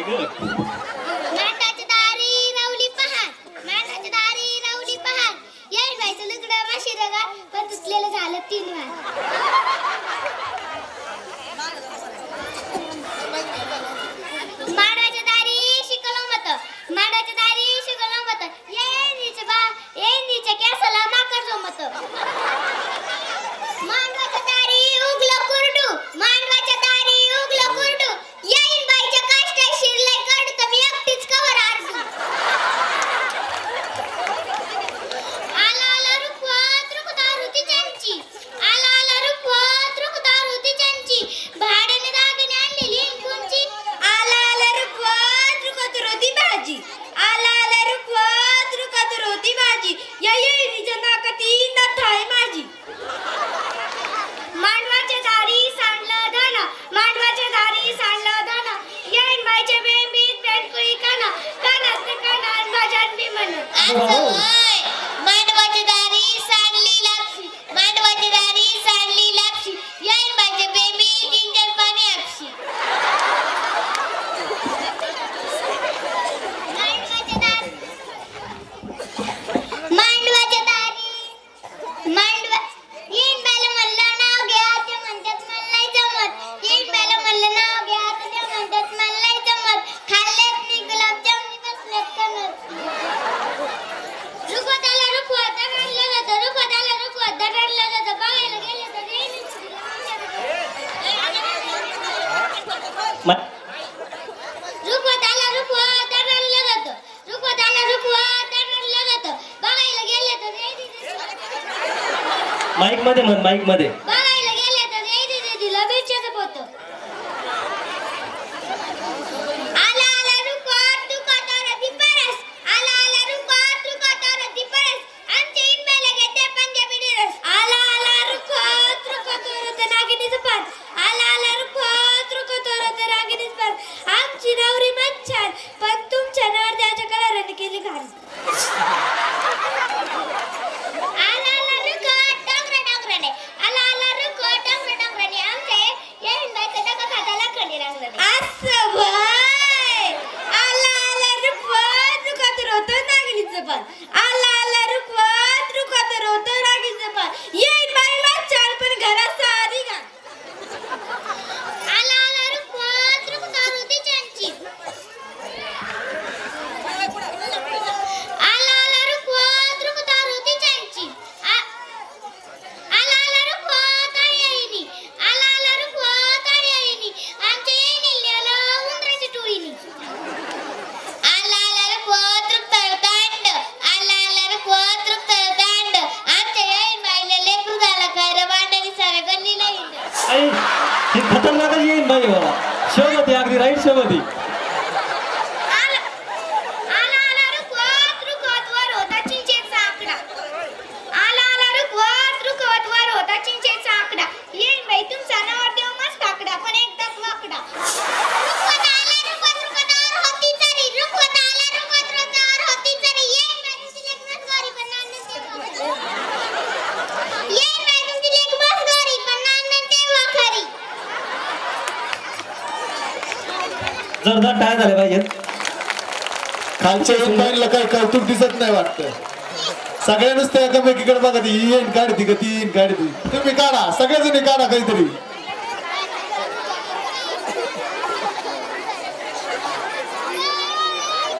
ग? माठाच्या दारी रावली पहाट, माठाच्या दारी रावली पहाट. येईल बाईचं लुगडं माशी रगा, पण तुटलेलं झालं 3 वार. माठाच्या दारी शिकलो मत, माठाच्या दारी शिकलो मत. येईनीच्या केसाला माकड जमत. मांडवाच्या दारी उगलं कुरडू, मांडवाच्या दारी उगलं कुरडू. येईन बाईच्या काष्टात शिरलंय करडू, तर मी एकटीच कवर आरडू. आला आला रुखवत रुखदार होती त्यांची, आला आला रुखवत रुखदार होती त्यांची. भाड्याने दागिने आणलेली कोणची. आला आला रुखवत रुखत होती भाजी, आला आला रुखवत रुखत होती भाजी. या येईनीच्या नाकाती नथ आहे माझी. मांडवाच्या दारी सांडलं धन, मांडवाच्या दारी सांडलं धन. येईन बाईच्या बेंबीत पेंडकुळी काना, कानात कानात भाज्यात मी म्हण. मांडवाच्या दारी सांडली लापशी, मांडवाच्या दारी सांडली लापशी. येईन बाईच्या बेंबीत इंजन पाणी आपशी. मांडवाच्या दारी, मांडवाच्या दारी, मांडवा. येईन बाईला म्हणलं नाव घ्या, ते म्हणतात मला नाही जमत. येईन बाईला म्हणलं नाव घ्या, तर ते म्हणतात मला नाही जमत. खाल्लेत मी गुलाबजाम, बसलेत कणत. रुखवताला रुखवत रडलं जातं, रुखवताला रुखवत रडलं जातं. बघायला गेले तर रुखवताला रुखवत रडलं जातं, रुखवताला रुखवत रडलं जातं. बघायला गेले तर माईक मध्ये म्हण, माईक मध्ये. बघायला गेले तर दिला बिरच्याचं पोतं. आला आला रुखवत रुखवतावर ती परस, आला आला रुखवत रुखवतावर ती परस. आमच्या इंबाला घेते पंजाबी डिरस. आला आला रुखवत रुखवतावर ते नागिनीचं पान, आला आला रुखवत रुखवतावर ते नागिनीचं पान. आमची नवरी मच्छर, पण तुमच्या नवरदेवाच्या कलराने केली घाण. आला आला रुखवत डोंगरा डोंगराने, आला आला रुखवत डोंगरा डोंगराने. आमच्या येईन बाईचं डोकं खाताला खंडी रांगराने. असं व्हय. आला आला रुखवत रुखवतावर होतं नागिनीचं पान, आला आला रुखवत रुखवतावर होतं नागिनीचं पान. येईन बाई मच्छर, पण घरात सारी घाण. आला आला रुखवत रुखवतावर होती त्यांची, आला आला रुखवत रुखवतावर होती त्यांची. आला आला रुखवत आणि येईनी, आला आला रुखवत आणि येईनी. आमच्या येईनी लिहिलं उंदराची टोळीनी. आला आला रुखवत रुखवतावर दांड, आला आला रुखवत रुखवतावर दांड. आमच्या येईन बाईला लेकरू झालं खरं, भांडणी साऱ्या गल्लीला हिंड. आई, ही खतरनाकच येईन बाई बाबा. शोभती, अगदी राईट शोभती. आला आला आला रुखवत रुखवत वर होता चिंचेचा आकडा, आला आला रुखवत रुखवत वर होता चिंचेचा आकडा. येईन बाई तुमचा नवरदेव मस्त आकडा, पण एकदम वाकडा. रुखवत आला रुखवत रुखवतावर होती चरी, रुखवत आला रुखवत रुखवतावर होती चरी. येईन बाई तुमची लेक मस्त गोरी, पण नांदन तेव्हा खरी. येईन बाई तुमची लेक मस्त गोरी, पण नांदन तेव्हा खरी. जोरदार टाळ्या झाल्या पाहिजेत. खालच्या बाईला काय कौतुक दिसत नाही वाटतं. सगळ्या नुसतं एकामेकीकडे बघा, ती येईन काढती का ती येईन काढती. तुम्ही काढा, सगळेजणी काढा काहीतरी.